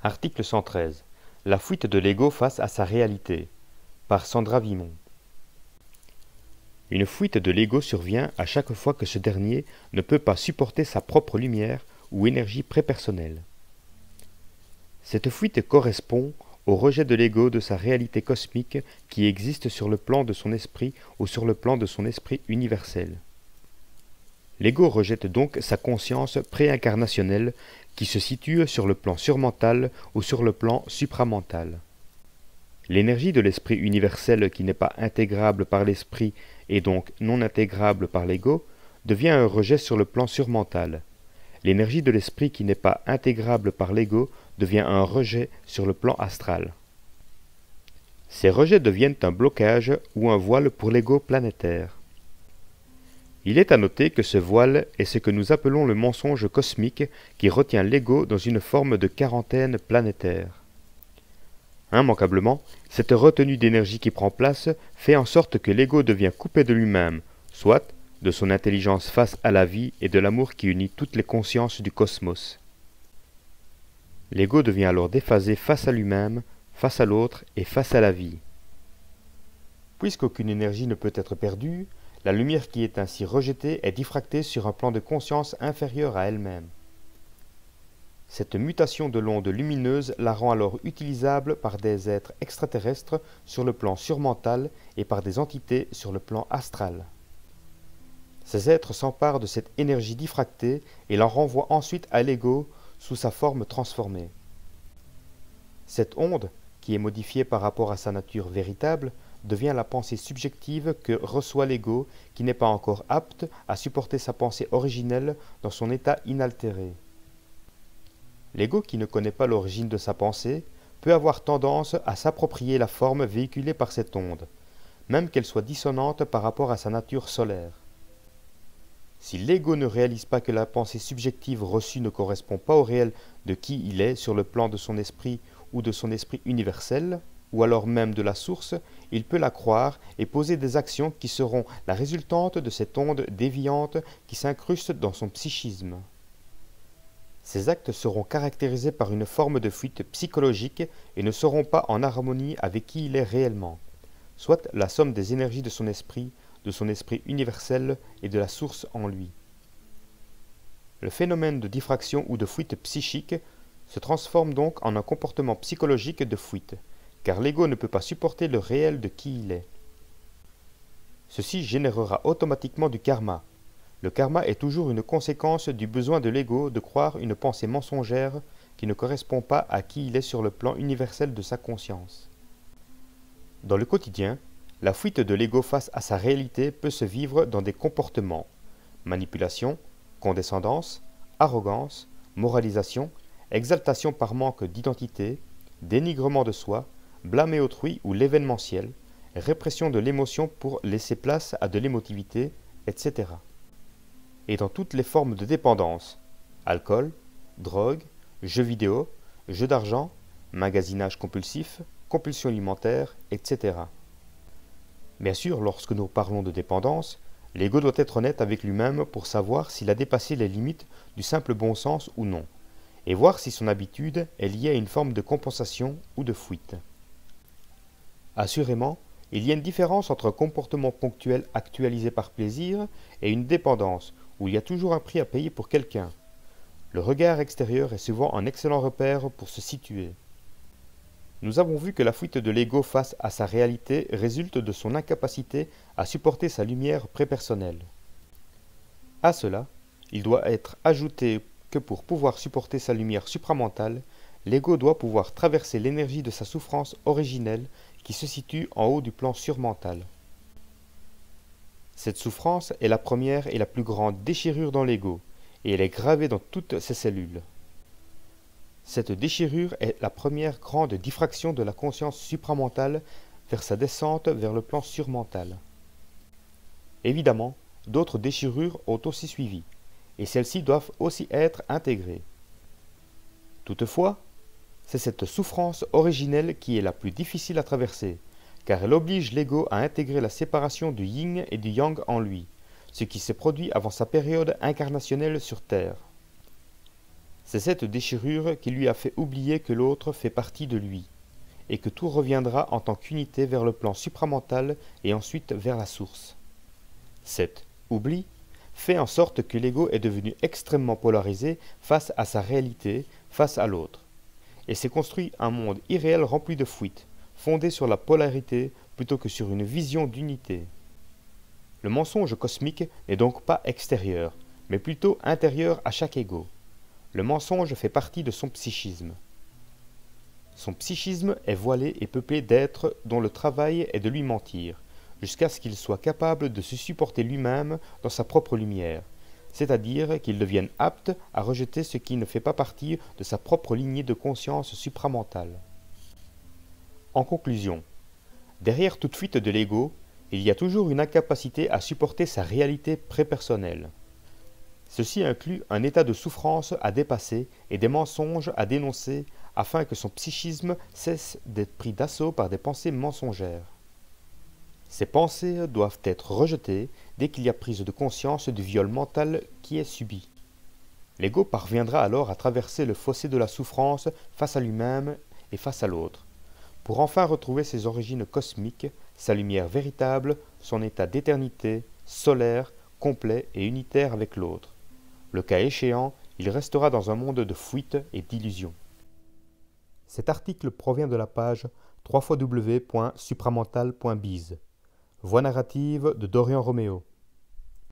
Article 113. La fuite de l'ego face à sa réalité. Par Sandra Vimon. Une fuite de l'ego survient à chaque fois que ce dernier ne peut pas supporter sa propre lumière ou énergie prépersonnelle. Cette fuite correspond au rejet de l'ego de sa réalité cosmique qui existe sur le plan de son esprit ou sur le plan de son esprit universel. L'ego rejette donc sa conscience préincarnationnelle qui se situe sur le plan surmental ou sur le plan supramental. L'énergie de l'esprit universel qui n'est pas intégrable par l'esprit et donc non intégrable par l'ego devient un rejet sur le plan surmental. L'énergie de l'esprit qui n'est pas intégrable par l'ego devient un rejet sur le plan astral. Ces rejets deviennent un blocage ou un voile pour l'ego planétaire. Il est à noter que ce voile est ce que nous appelons le mensonge cosmique qui retient l'ego dans une forme de quarantaine planétaire. Immanquablement, cette retenue d'énergie qui prend place fait en sorte que l'ego devient coupé de lui-même, soit de son intelligence face à la vie et de l'amour qui unit toutes les consciences du cosmos. L'ego devient alors déphasé face à lui-même, face à l'autre et face à la vie. Puisqu'aucune énergie ne peut être perdue, la lumière qui est ainsi rejetée est diffractée sur un plan de conscience inférieur à elle-même. Cette mutation de l'onde lumineuse la rend alors utilisable par des êtres extraterrestres sur le plan surmental et par des entités sur le plan astral. Ces êtres s'emparent de cette énergie diffractée et l'en renvoient ensuite à l'ego sous sa forme transformée. Cette onde, qui est modifiée par rapport à sa nature véritable, devient la pensée subjective que reçoit l'ego qui n'est pas encore apte à supporter sa pensée originelle dans son état inaltéré. L'ego qui ne connaît pas l'origine de sa pensée peut avoir tendance à s'approprier la forme véhiculée par cette onde, même qu'elle soit dissonante par rapport à sa nature solaire. Si l'ego ne réalise pas que la pensée subjective reçue ne correspond pas au réel de qui il est sur le plan de son esprit ou de son esprit universel, ou alors même de la source, il peut la croire et poser des actions qui seront la résultante de cette onde déviante qui s'incruste dans son psychisme. Ces actes seront caractérisés par une forme de fuite psychologique et ne seront pas en harmonie avec qui il est réellement, soit la somme des énergies de son esprit universel et de la source en lui. Le phénomène de diffraction ou de fuite psychique se transforme donc en un comportement psychologique de fuite, car l'ego ne peut pas supporter le réel de qui il est. Ceci générera automatiquement du karma. Le karma est toujours une conséquence du besoin de l'ego de croire une pensée mensongère qui ne correspond pas à qui il est sur le plan universel de sa conscience. Dans le quotidien, la fuite de l'ego face à sa réalité peut se vivre dans des comportements: manipulation, condescendance, arrogance, moralisation, exaltation par manque d'identité, dénigrement de soi, blâmer autrui ou l'événementiel, répression de l'émotion pour laisser place à de l'émotivité, etc. Et dans toutes les formes de dépendance: alcool, drogue, jeux vidéo, jeux d'argent, magasinage compulsif, compulsion alimentaire, etc. Bien sûr, lorsque nous parlons de dépendance, l'ego doit être honnête avec lui-même pour savoir s'il a dépassé les limites du simple bon sens ou non, et voir si son habitude est liée à une forme de compensation ou de fuite. Assurément, il y a une différence entre un comportement ponctuel actualisé par plaisir et une dépendance où il y a toujours un prix à payer pour quelqu'un. Le regard extérieur est souvent un excellent repère pour se situer. Nous avons vu que la fuite de l'ego face à sa réalité résulte de son incapacité à supporter sa lumière prépersonnelle. À cela, il doit être ajouté que pour pouvoir supporter sa lumière supramentale, l'ego doit pouvoir traverser l'énergie de sa souffrance originelle qui se situe en haut du plan surmental. Cette souffrance est la première et la plus grande déchirure dans l'ego, et elle est gravée dans toutes ses cellules. Cette déchirure est la première grande diffraction de la conscience supramentale vers sa descente vers le plan surmental. Évidemment, d'autres déchirures ont aussi suivi, et celles-ci doivent aussi être intégrées. Toutefois, c'est cette souffrance originelle qui est la plus difficile à traverser, car elle oblige l'ego à intégrer la séparation du yin et du yang en lui, ce qui s'est produit avant sa période incarnationnelle sur Terre. C'est cette déchirure qui lui a fait oublier que l'autre fait partie de lui, et que tout reviendra en tant qu'unité vers le plan supramental et ensuite vers la source. Cet oubli fait en sorte que l'ego est devenu extrêmement polarisé face à sa réalité, face à l'autre, et s'est construit un monde irréel rempli de fuites, fondé sur la polarité plutôt que sur une vision d'unité. Le mensonge cosmique n'est donc pas extérieur, mais plutôt intérieur à chaque ego. Le mensonge fait partie de son psychisme. Son psychisme est voilé et peuplé d'êtres dont le travail est de lui mentir, jusqu'à ce qu'il soit capable de se supporter lui-même dans sa propre lumière, c'est-à-dire qu'il devienne apte à rejeter ce qui ne fait pas partie de sa propre lignée de conscience supramentale. En conclusion, derrière toute fuite de l'ego, il y a toujours une incapacité à supporter sa réalité prépersonnelle. Ceci inclut un état de souffrance à dépasser et des mensonges à dénoncer afin que son psychisme cesse d'être pris d'assaut par des pensées mensongères. Ces pensées doivent être rejetées dès qu'il y a prise de conscience du viol mental qui est subi. L'ego parviendra alors à traverser le fossé de la souffrance face à lui-même et face à l'autre, pour enfin retrouver ses origines cosmiques, sa lumière véritable, son état d'éternité, solaire, complet et unitaire avec l'autre. Le cas échéant, il restera dans un monde de fuite et d'illusions. Cet article provient de la page www.supramental.biz. Voix narrative de Dorian Roméo.